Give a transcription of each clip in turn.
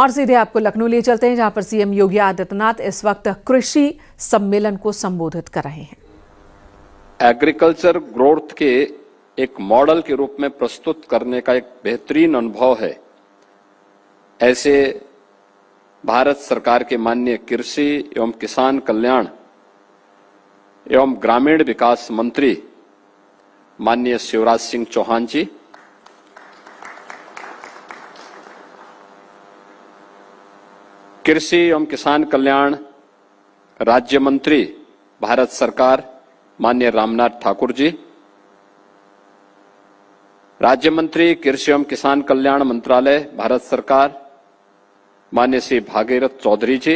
और सीधे आपको लखनऊ ले चलते हैं, जहां पर सीएम योगी आदित्यनाथ इस वक्त कृषि सम्मेलन को संबोधित कर रहे हैं। एग्रीकल्चर ग्रोथ के एक मॉडल के रूप में प्रस्तुत करने का एक बेहतरीन अनुभव है। ऐसे भारत सरकार के माननीय कृषि एवं किसान कल्याण एवं ग्रामीण विकास मंत्री माननीय शिवराज सिंह चौहान जी, कृषि एवं किसान कल्याण राज्य मंत्री भारत सरकार माननीय रामनाथ ठाकुर जी, राज्य मंत्री कृषि एवं किसान कल्याण मंत्रालय भारत सरकार माननीय श्री भागीरथ चौधरी जी,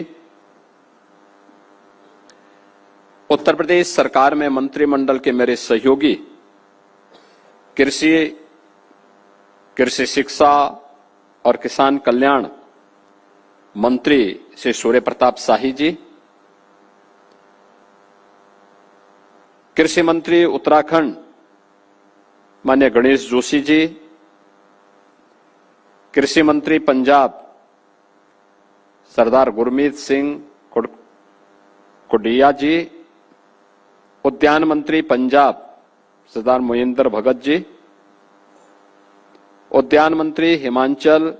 उत्तर प्रदेश सरकार में मंत्रिमंडल के मेरे सहयोगी कृषि शिक्षा और किसान कल्याण मंत्री श्री सूर्य प्रताप शाही जी, कृषि मंत्री उत्तराखंड माननीय गणेश जोशी जी, कृषि मंत्री पंजाब सरदार गुरमीत सिंह कुडिया जी, उद्यान मंत्री पंजाब सरदार मोहिंदर भगत जी, उद्यान मंत्री हिमाचल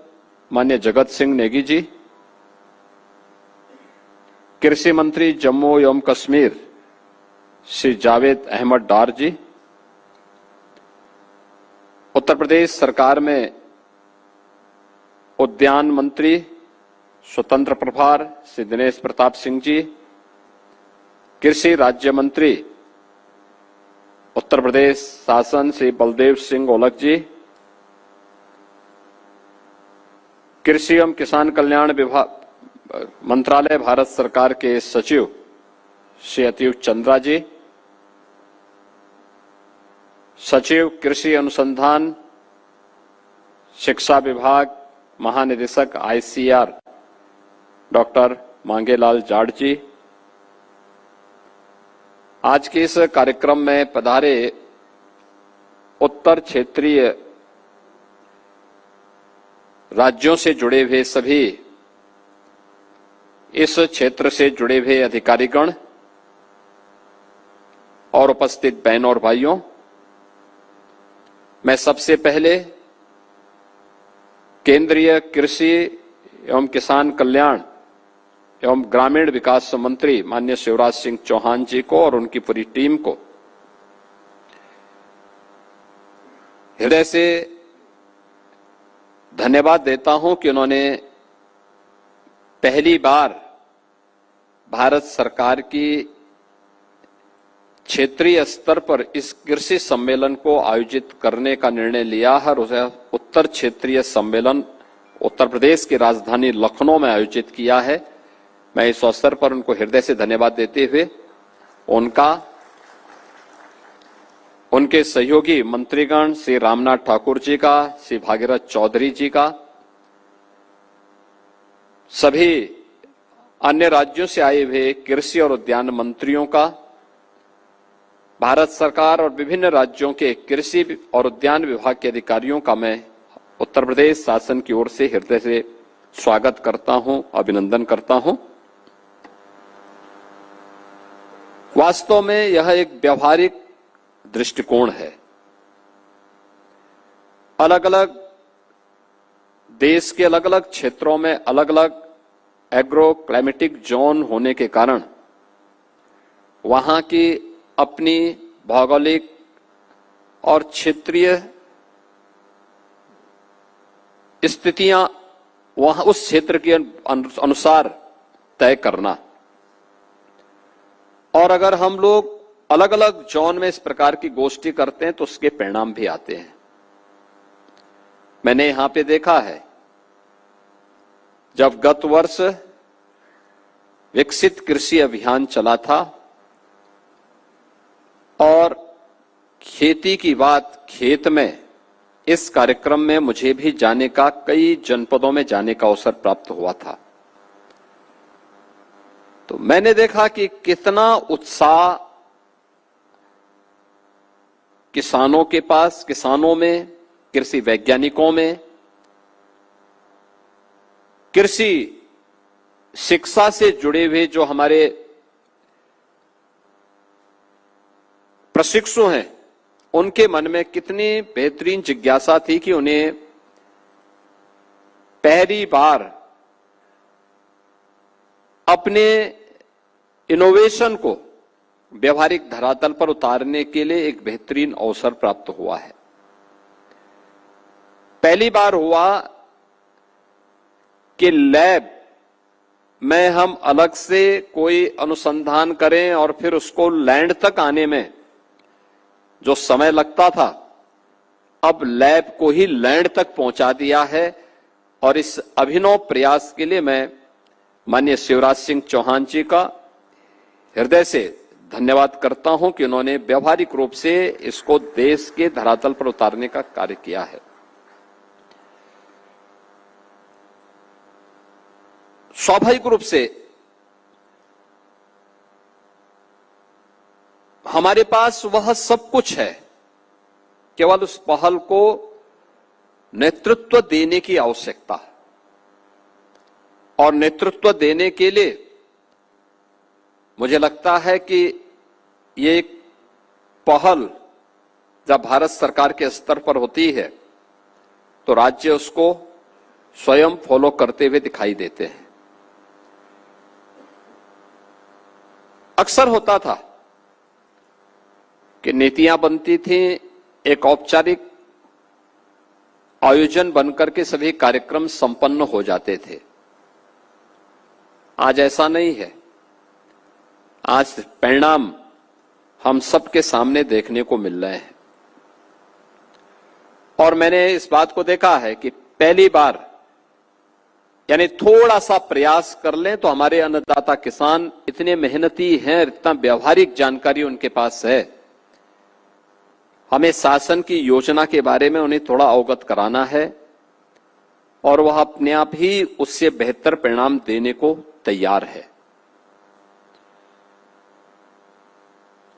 माननीय जगत सिंह नेगी जी, कृषि मंत्री जम्मू एवं कश्मीर श्री जावेद अहमद डार जी, उत्तर प्रदेश सरकार में उद्यान मंत्री स्वतंत्र प्रभार श्री दिनेश प्रताप सिंह जी, कृषि राज्य मंत्री उत्तर प्रदेश शासन श्री बलदेव सिंह ओलख जी, कृषि एवं किसान कल्याण विभाग मंत्रालय भारत सरकार के सचिव श्री अतीव चंद्रा जी, सचिव कृषि अनुसंधान शिक्षा विभाग महानिदेशक आईसीआर डॉक्टर मांगेलाल जाट जी, आज के इस कार्यक्रम में पधारे उत्तर क्षेत्रीय राज्यों से जुड़े हुए सभी इस क्षेत्र से जुड़े हुए अधिकारीगण और उपस्थित बहनों और भाइयों, मैं सबसे पहले केंद्रीय कृषि एवं किसान कल्याण एवं ग्रामीण विकास मंत्री माननीय शिवराज सिंह चौहान जी को और उनकी पूरी टीम को हृदय से धन्यवाद देता हूं कि उन्होंने पहली बार भारत सरकार की क्षेत्रीय स्तर पर इस कृषि सम्मेलन को आयोजित करने का निर्णय लिया है और उसे उत्तर क्षेत्रीय सम्मेलन उत्तर प्रदेश की राजधानी लखनऊ में आयोजित किया है। मैं इस अवसर पर उनको हृदय से धन्यवाद देते हुए उनके सहयोगी मंत्रीगण श्री रामनाथ ठाकुर जी का, श्री भागीरथ चौधरी जी का, सभी अन्य राज्यों से आए हुए कृषि और उद्यान मंत्रियों का, भारत सरकार और विभिन्न राज्यों के कृषि और उद्यान विभाग के अधिकारियों का मैं उत्तर प्रदेश शासन की ओर से हृदय से स्वागत करता हूं, अभिनंदन करता हूं। वास्तव में यह एक व्यावहारिक दृष्टिकोण है। अलग अलग देश के अलग अलग क्षेत्रों में अलग अलग एग्रो क्लाइमेटिक जोन होने के कारण वहां की अपनी भौगोलिक और क्षेत्रीय स्थितियां वहां उस क्षेत्र के अनुसार तय करना, और अगर हम लोग अलग अलग जोन में इस प्रकार की गोष्ठी करते हैं तो उसके परिणाम भी आते हैं। मैंने यहां पे देखा है, जब गत वर्ष विकसित कृषि अभियान चला था और खेती की बात खेत में, इस कार्यक्रम में मुझे भी जाने का, कई जनपदों में जाने का अवसर प्राप्त हुआ था, तो मैंने देखा कि कितना उत्साह किसानों के पास, किसानों में, कृषि वैज्ञानिकों में, कृषि शिक्षा से जुड़े हुए जो हमारे प्रशिक्षु हैं, उनके मन में कितनी बेहतरीन जिज्ञासा थी कि उन्हें पहली बार अपने इनोवेशन को व्यवहारिक धरातल पर उतारने के लिए एक बेहतरीन अवसर प्राप्त हुआ है। पहली बार हुआ कि लैब में हम अलग से कोई अनुसंधान करें और फिर उसको लैंड तक आने में जो समय लगता था, अब लैब को ही लैंड तक पहुंचा दिया है। और इस अभिनव प्रयास के लिए मैं माननीय शिवराज सिंह चौहान जी का हृदय से धन्यवाद करता हूं कि उन्होंने व्यवहारिक रूप से इसको देश के धरातल पर उतारने का कार्य किया है। स्वाभाविक रूप से हमारे पास वह सब कुछ है, केवल उस पहल को नेतृत्व देने की आवश्यकता है। और नेतृत्व देने के लिए मुझे लगता है कि ये एक पहल जब भारत सरकार के स्तर पर होती है तो राज्य उसको स्वयं फॉलो करते हुए दिखाई देते हैं। अक्सर होता था कि नीतियां बनती थी, एक औपचारिक आयोजन बनकर के सभी कार्यक्रम संपन्न हो जाते थे। आज ऐसा नहीं है। आज परिणाम हम सबके सामने देखने को मिल रहे हैं। और मैंने इस बात को देखा है कि पहली बार यानी थोड़ा सा प्रयास कर लें तो हमारे अन्नदाता किसान इतने मेहनती हैं, इतना व्यवहारिक जानकारी उनके पास है। हमें शासन की योजना के बारे में उन्हें थोड़ा अवगत कराना है और वह अपने आप ही उससे बेहतर परिणाम देने को तैयार है।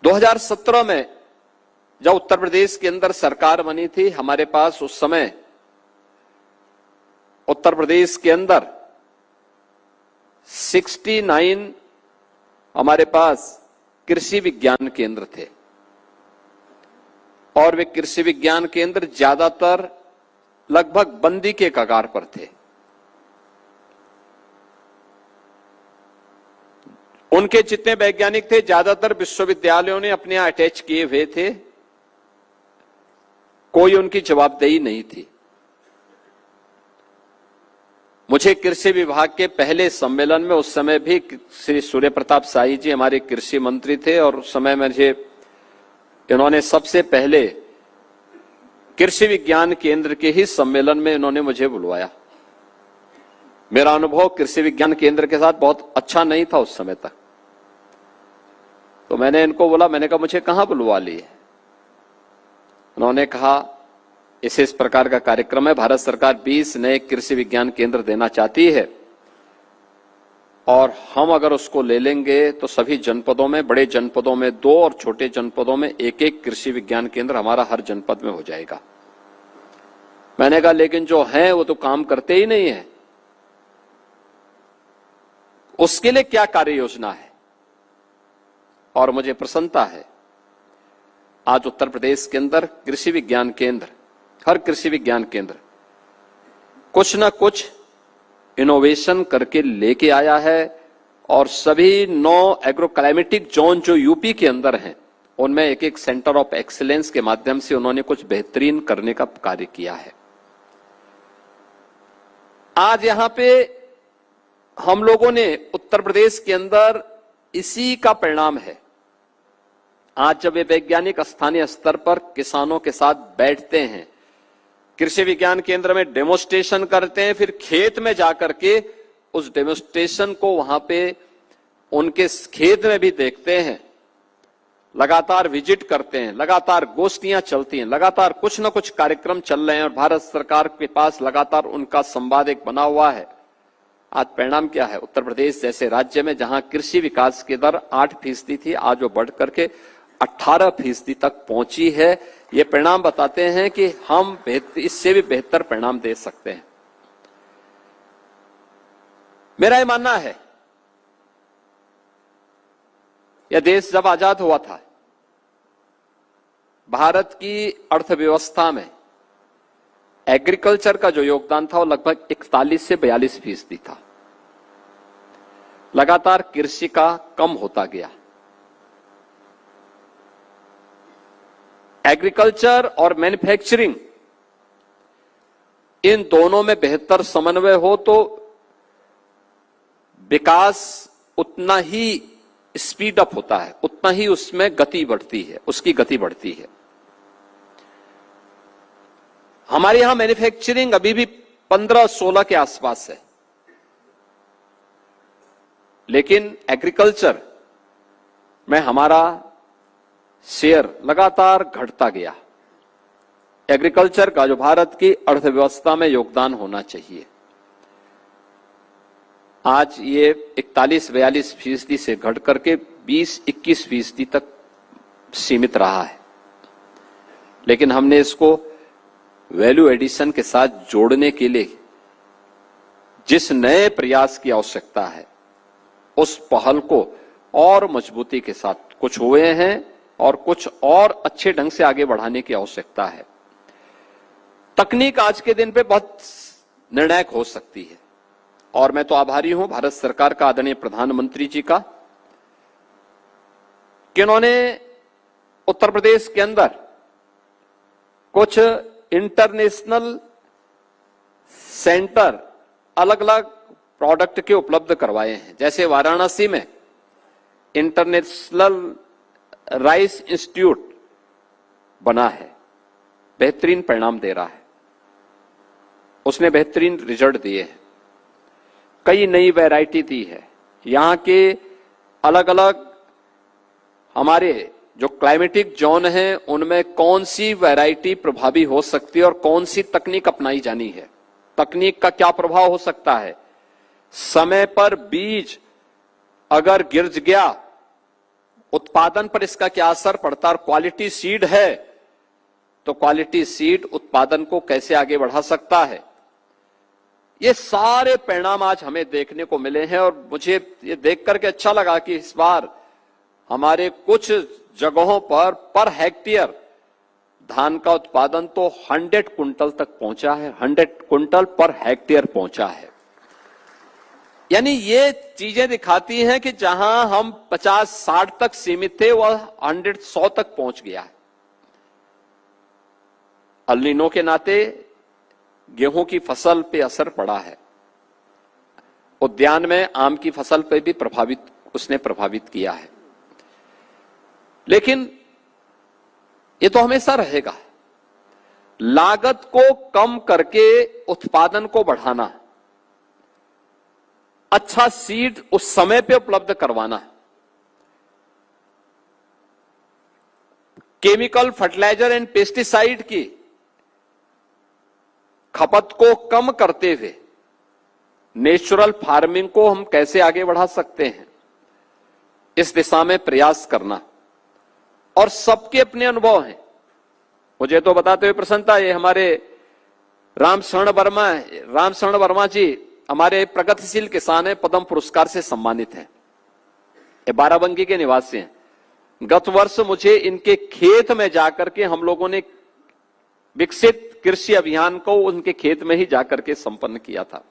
2017 में जब उत्तर प्रदेश के अंदर सरकार बनी थी, हमारे पास उस समय उत्तर प्रदेश के अंदर 69 हमारे पास कृषि विज्ञान केंद्र थे और वे कृषि विज्ञान केंद्र ज्यादातर लगभग बंदी के कगार पर थे। उनके जितने वैज्ञानिक थे ज्यादातर विश्वविद्यालयों ने अपने यहां अटैच किए हुए थे, कोई उनकी जवाबदेही नहीं थी। मुझे कृषि विभाग के पहले सम्मेलन में उस समय भी श्री सूर्य प्रताप शाही जी हमारे कृषि मंत्री थे और उस समय मुझे इन्होंने सबसे पहले कृषि विज्ञान केंद्र के ही सम्मेलन में इन्होंने मुझे बुलवाया। मेरा अनुभव कृषि विज्ञान केंद्र के साथ बहुत अच्छा नहीं था उस समय तक। तो मैंने इनको बोला, मैंने कहा मुझे कहां बुलवा लिए? उन्होंने कहा इस प्रकार का कार्यक्रम है, भारत सरकार 20 नए कृषि विज्ञान केंद्र देना चाहती है और हम अगर उसको ले लेंगे तो सभी जनपदों में, बड़े जनपदों में 2 और छोटे जनपदों में 1-1 कृषि विज्ञान केंद्र हमारा हर जनपद में हो जाएगा। मैंने कहा लेकिन जो हैं वो तो काम करते ही नहीं है, उसके लिए क्या कार्य योजना है? और मुझे प्रसन्नता है आज उत्तर प्रदेश के अंदर कृषि विज्ञान केंद्र, हर कृषि विज्ञान केंद्र कुछ न कुछ इनोवेशन करके लेके आया है और सभी 9 एग्रो क्लाइमेटिक जोन जो यूपी के अंदर हैं उनमें एक सेंटर ऑफ एक्सीलेंस के माध्यम से उन्होंने कुछ बेहतरीन करने का कार्य किया है। आज यहां पे हम लोगों ने उत्तर प्रदेश के अंदर इसी का परिणाम है। आज जब ये वैज्ञानिक स्थानीय स्तर पर किसानों के साथ बैठते हैं, कृषि विज्ञान केंद्र में डेमोस्ट्रेशन करते हैं, फिर खेत में जाकर के उस डेमोस्ट्रेशन को वहां पे उनके खेत में भी देखते हैं, लगातार विजिट करते हैं, लगातार गोष्ठियां चलती हैं, लगातार कुछ न कुछ कार्यक्रम चल रहे हैं और भारत सरकार के पास लगातार उनका संवाद एक बना हुआ है। आज परिणाम क्या है? उत्तर प्रदेश जैसे राज्य में जहां कृषि विकास की दर 8% थी, आज वो बढ़ करके 18% तक पहुंची है। ये परिणाम बताते हैं कि हम इससे भी बेहतर परिणाम दे सकते हैं। मेरा यह मानना है, यह देश जब आजाद हुआ था, भारत की अर्थव्यवस्था में एग्रीकल्चर का जो योगदान था वो लगभग 41 से 42% था। लगातार कृषि का कम होता गया। एग्रीकल्चर और मैन्युफैक्चरिंग, इन दोनों में बेहतर समन्वय हो तो विकास उतना ही स्पीड अप होता है, उतना ही उसमें गति बढ़ती है, उसकी गति बढ़ती है। हमारे यहां मैन्युफैक्चरिंग अभी भी 15-16 के आसपास है, लेकिन एग्रीकल्चर में हमारा शेयर लगातार घटता गया। एग्रीकल्चर का जो भारत की अर्थव्यवस्था में योगदान होना चाहिए, आज ये 41-42% से घट करके 20-21% तक सीमित रहा है। लेकिन हमने इसको वैल्यू एडिशन के साथ जोड़ने के लिए जिस नए प्रयास की आवश्यकता है, उस पहल को और मजबूती के साथ कुछ हुए हैं और कुछ और अच्छे ढंग से आगे बढ़ाने की आवश्यकता है। तकनीक आज के दिन पे बहुत निर्णायक हो सकती है और मैं तो आभारी हूं भारत सरकार का, आदरणीय प्रधानमंत्री जी का, कि उन्होंने उत्तर प्रदेश के अंदर कुछ इंटरनेशनल सेंटर अलग अलग प्रोडक्ट के उपलब्ध करवाए हैं। जैसे वाराणसी में इंटरनेशनल राइस इंस्टीट्यूट बना है, बेहतरीन परिणाम दे रहा है, उसने बेहतरीन रिजल्ट दिए हैं, कई नई वैरायटी दी है। यहां के अलग अलग हमारे जो क्लाइमेटिक जोन है उनमें कौन सी वैरायटी प्रभावी हो सकती है और कौन सी तकनीक अपनाई जानी है, तकनीक का क्या प्रभाव हो सकता है, समय पर बीज अगर गिर गया उत्पादन पर इसका क्या असर पड़ता है, और क्वालिटी सीड है तो क्वालिटी सीड उत्पादन को कैसे आगे बढ़ा सकता है। ये सारे परिणाम आज हमें देखने को मिले हैं और मुझे ये देख करके अच्छा लगा कि इस बार हमारे कुछ जगहों पर हेक्टेयर धान का उत्पादन तो 100 क्विंटल तक पहुंचा है, 100 क्विंटल पर हेक्टेयर पहुंचा है। यानी ये चीजें दिखाती हैं कि जहां हम 50-60 तक सीमित थे वह 100 तक पहुंच गया है। अल नीनो के नाते गेहूं की फसल पे असर पड़ा है, उद्यान में आम की फसल पे भी उसने प्रभावित किया है। लेकिन ये तो हमेशा रहेगा, लागत को कम करके उत्पादन को बढ़ाना, अच्छा सीड उस समय पे उपलब्ध करवाना, केमिकल फर्टिलाइजर एंड पेस्टिसाइड की खपत को कम करते हुए नेचुरल फार्मिंग को हम कैसे आगे बढ़ा सकते हैं, इस दिशा में प्रयास करना। और सबके अपने अनुभव हैं। मुझे तो बताते हुए प्रसन्नता है, हमारे रामशरण वर्मा जी हमारे प्रगतिशील किसान है, पद्म पुरस्कार से सम्मानित हैं, ये बाराबंकी के निवासी हैं। गत वर्ष मुझे इनके खेत में जाकर के हम लोगों ने विकसित कृषि अभियान को उनके खेत में ही जाकर के संपन्न किया था।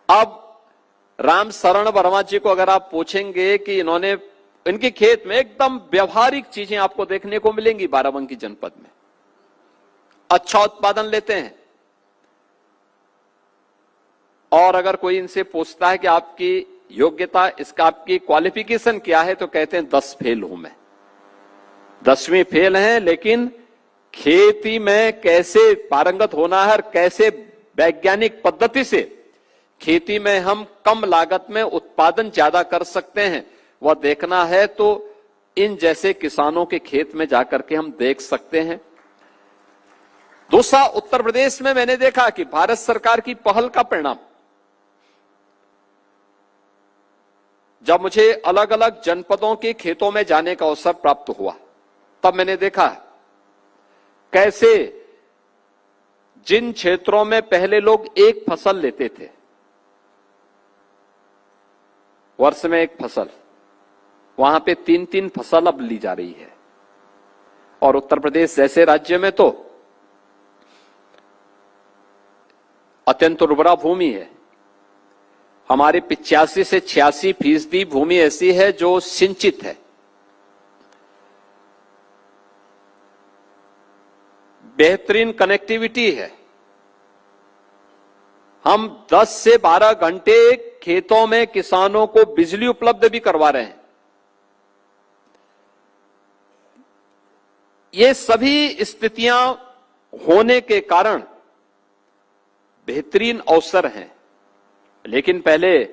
अब रामशरण वर्मा जी को अगर आप पूछेंगे कि इन्होंने इनके खेत में एकदम व्यवहारिक चीजें आपको देखने को मिलेंगी। बाराबंकी जनपद में अच्छा उत्पादन लेते हैं और अगर कोई इनसे पूछता है कि आपकी योग्यता, इसका आपकी क्वालिफिकेशन क्या है, तो कहते हैं 10 फेल हूं मैं, 10वीं फेल हैं, लेकिन खेती में कैसे पारंगत होना है और कैसे वैज्ञानिक पद्धति से खेती में हम कम लागत में उत्पादन ज्यादा कर सकते हैं वह देखना है, तो इन जैसे किसानों के खेत में जाकर के हम देख सकते हैं। दूसरा, उत्तर प्रदेश में मैंने देखा कि भारत सरकार की पहल का परिणाम, जब मुझे अलग अलग जनपदों के खेतों में जाने का अवसर प्राप्त हुआ, तब मैंने देखा कैसे जिन क्षेत्रों में पहले लोग एक फसल लेते थे, वर्ष में एक फसल, वहां पे 3-3 फसल अब ली जा रही है। और उत्तर प्रदेश जैसे राज्य में तो अत्यंत उर्वरा भूमि है। हमारी 85 से 86% भूमि ऐसी है जो सिंचित है। बेहतरीन कनेक्टिविटी है। हम 10 से 12 घंटे खेतों में किसानों को बिजली उपलब्ध भी करवा रहे हैं। ये सभी स्थितियां होने के कारण बेहतरीन अवसर हैं। लेकिन पहले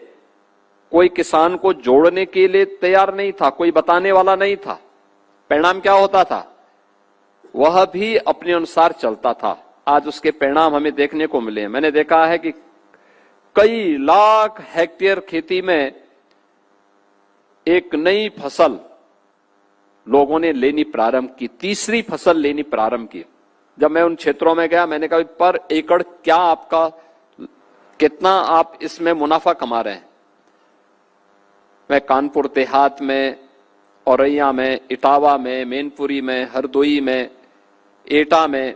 कोई किसान को जोड़ने के लिए तैयार नहीं था, कोई बताने वाला नहीं था। परिणाम क्या होता था? वह भी अपने अनुसार चलता था। आज उसके परिणाम हमें देखने को मिले हैं। मैंने देखा है कि कई लाख हेक्टेयर खेती में एक नई फसल लोगों ने लेनी प्रारंभ की, तीसरी फसल लेनी प्रारंभ की। जब मैं उन क्षेत्रों में गया, मैंने कहा पर एकड़ क्या आपका, कितना आप इसमें मुनाफा कमा रहे हैं? मैं कानपुर देहात में, औरैया में, इटावा में, मैनपुरी में, हरदोई में, एटा में,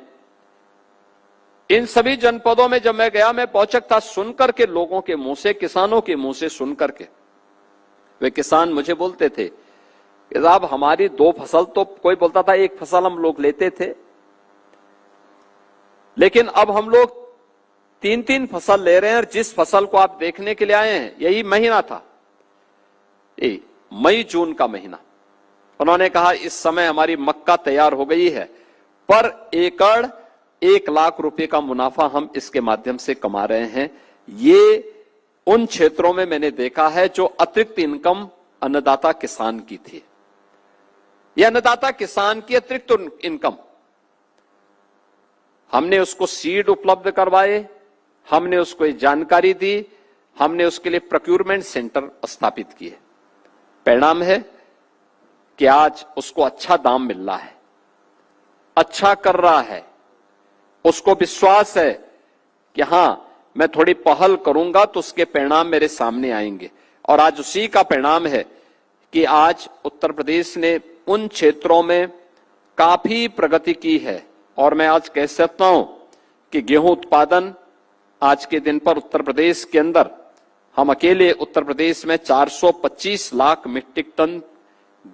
इन सभी जनपदों में जब मैं गया, मैं पहुंचक था सुनकर के, लोगों के मुंह से, किसानों के मुंह से सुनकर के। वे किसान मुझे बोलते थे कि साहब हमारी 2 फसल, तो कोई बोलता था 1 फसल हम लोग लेते थे, लेकिन अब हम लोग 3-3 फसल ले रहे हैं। और जिस फसल को आप देखने के लिए आए हैं, यही महीना था, मई जून का महीना। उन्होंने कहा इस समय हमारी मक्का तैयार हो गई है, पर एकड़ 1 लाख रुपए का मुनाफा हम इसके माध्यम से कमा रहे हैं। ये उन क्षेत्रों में मैंने देखा है जो अतिरिक्त इनकम अन्नदाता किसान की थी। यह अन्नदाता किसान की अतिरिक्त इनकम, हमने उसको सीड उपलब्ध करवाए, हमने उसको जानकारी दी, हमने उसके लिए प्रोक्यूरमेंट सेंटर स्थापित किए। परिणाम है कि आज उसको अच्छा दाम मिल रहा है, अच्छा कर रहा है, उसको विश्वास है कि हां मैं थोड़ी पहल करूंगा तो उसके परिणाम मेरे सामने आएंगे। और आज उसी का परिणाम है कि आज उत्तर प्रदेश ने उन क्षेत्रों में काफी प्रगति की है। और मैं आज कह सकता हूं कि गेहूं उत्पादन आज के दिन पर उत्तर प्रदेश के अंदर, हम अकेले उत्तर प्रदेश में 425 लाख मीट्रिक टन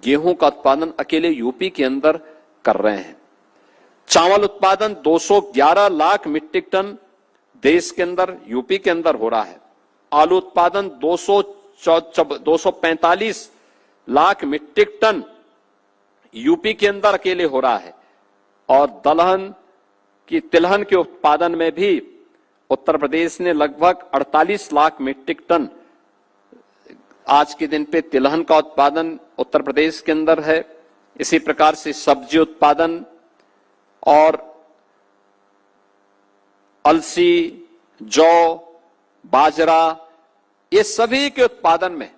गेहूं का उत्पादन अकेले यूपी के अंदर कर रहे हैं। चावल उत्पादन 211 लाख मीट्रिक टन देश के अंदर, यूपी के अंदर हो रहा है। आलू उत्पादन 245 लाख मीट्रिक टन यूपी के अंदर अकेले हो रहा है। और तिलहन के उत्पादन में भी उत्तर प्रदेश ने लगभग 48 लाख मीट्रिक टन आज के दिन पे तिलहन का उत्पादन उत्तर प्रदेश के अंदर है। इसी प्रकार से सब्जी उत्पादन और अलसी, जौ, बाजरा, ये सभी के उत्पादन में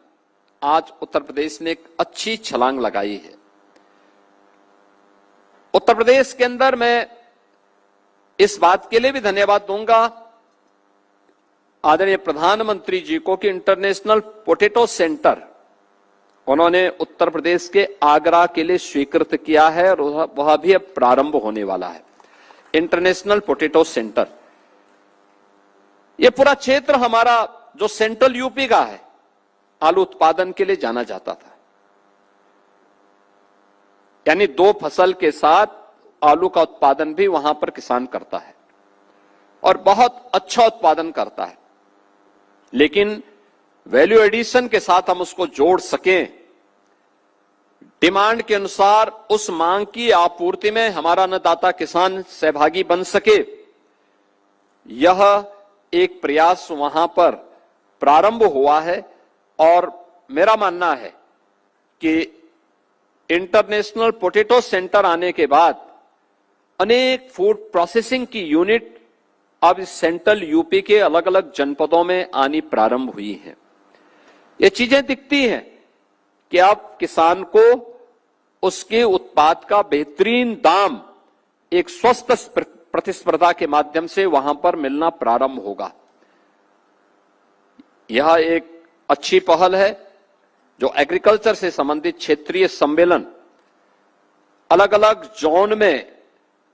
आज उत्तर प्रदेश ने एक अच्छी छलांग लगाई है। उत्तर प्रदेश के अंदर मैं इस बात के लिए भी धन्यवाद दूंगा आदरणीय प्रधानमंत्री जी को कि इंटरनेशनल पोटैटो सेंटर उन्होंने उत्तर प्रदेश के आगरा के लिए स्वीकृत किया है और वह भी अब प्रारंभ होने वाला है। इंटरनेशनल पोटैटो सेंटर, यह पूरा क्षेत्र हमारा जो सेंट्रल यूपी का है, आलू उत्पादन के लिए जाना जाता था। यानी 2 फसल के साथ आलू का उत्पादन भी वहां पर किसान करता है और बहुत अच्छा उत्पादन करता है। लेकिन वैल्यू एडिशन के साथ हम उसको जोड़ सकें, डिमांड के अनुसार उस मांग की आपूर्ति में हमारा अन्नदाता किसान सहभागी बन सके, यह एक प्रयास वहां पर प्रारंभ हुआ है। और मेरा मानना है कि इंटरनेशनल पोटैटो सेंटर आने के बाद अनेक फूड प्रोसेसिंग की यूनिट अब इस सेंट्रल यूपी के अलग अलग जनपदों में आनी प्रारंभ हुई हैं। ये चीजें दिखती हैं कि अब किसान को उसके उत्पाद का बेहतरीन दाम एक स्वस्थ प्रतिस्पर्धा के माध्यम से वहां पर मिलना प्रारंभ होगा। यह एक अच्छी पहल है जो एग्रीकल्चर से संबंधित क्षेत्रीय सम्मेलन अलग अलग जोन में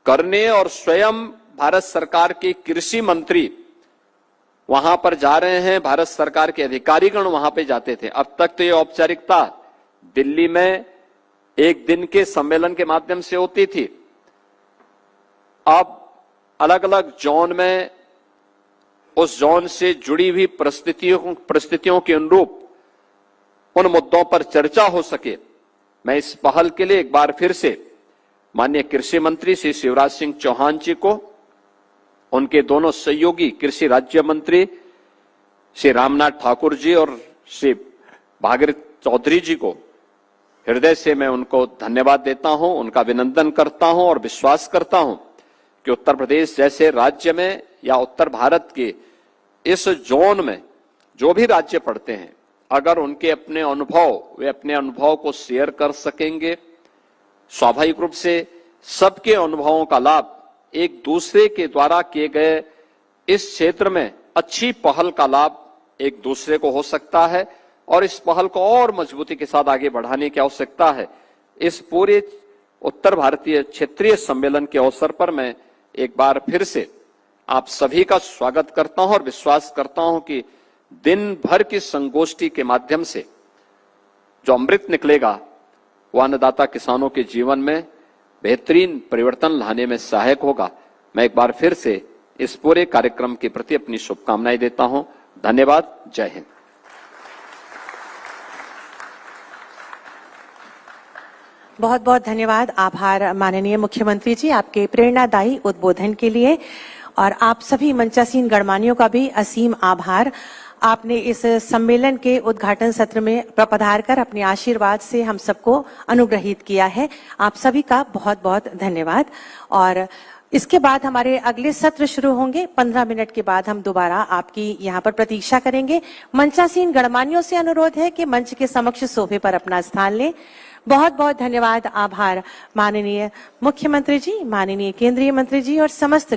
करने और स्वयं भारत सरकार के कृषि मंत्री वहां पर जा रहे हैं, भारत सरकार के अधिकारीगण वहां पे जाते थे। अब तक तो ये औपचारिकता दिल्ली में एक दिन के सम्मेलन के माध्यम से होती थी। अब अलग अलग जोन में उस जोन से जुड़ी हुई परिस्थितियों के अनुरूप उन मुद्दों पर चर्चा हो सके, मैं इस पहल के लिए एक बार फिर से माननीय कृषि मंत्री श्री शिवराज सिंह चौहान जी को, उनके दोनों सहयोगी कृषि राज्य मंत्री श्री रामनाथ ठाकुर जी और श्री भागीरथ चौधरी जी को हृदय से मैं उनको धन्यवाद देता हूं, उनका अभिनंदन करता हूं और विश्वास करता हूं कि उत्तर प्रदेश जैसे राज्य में या उत्तर भारत के इस जोन में जो भी राज्य पड़ते हैं, अगर उनके अपने अनुभव वे अपने अनुभव को शेयर कर सकेंगे, स्वाभाविक रूप से सबके अनुभवों का लाभ एक दूसरे के द्वारा किए गए इस क्षेत्र में अच्छी पहल का लाभ एक दूसरे को हो सकता है और इस पहल को और मजबूती के साथ आगे बढ़ाने की आवश्यकता है। इस पूरे उत्तर भारतीय क्षेत्रीय सम्मेलन के अवसर पर मैं एक बार फिर से आप सभी का स्वागत करता हूं और विश्वास करता हूं कि दिन भर की संगोष्ठी के माध्यम से जो अमृत निकलेगा वो अन्नदाता किसानों के जीवन में बेहतरीन परिवर्तन लाने में सहायक होगा। मैं एक बार फिर से इस पूरे कार्यक्रम के प्रति अपनी शुभकामनाएं देता हूं। धन्यवाद। जय हिंद। बहुत बहुत धन्यवाद, आभार माननीय मुख्यमंत्री जी आपके प्रेरणादायी उद्बोधन के लिए, और आप सभी मंचासीन गणमान्यों का भी असीम आभार। आपने इस सम्मेलन के उद्घाटन सत्र में पधार कर अपने आशीर्वाद से हम सबको अनुग्रहित किया है। आप सभी का बहुत बहुत धन्यवाद। और इसके बाद हमारे अगले सत्र शुरू होंगे। 15 मिनट के बाद हम दोबारा आपकी यहाँ पर प्रतीक्षा करेंगे। मंचासीन गणमान्यों से अनुरोध है कि मंच के समक्ष सोफे पर अपना स्थान लें। बहुत बहुत धन्यवाद, आभार माननीय मुख्यमंत्री जी, माननीय केंद्रीय मंत्री जी और समस्त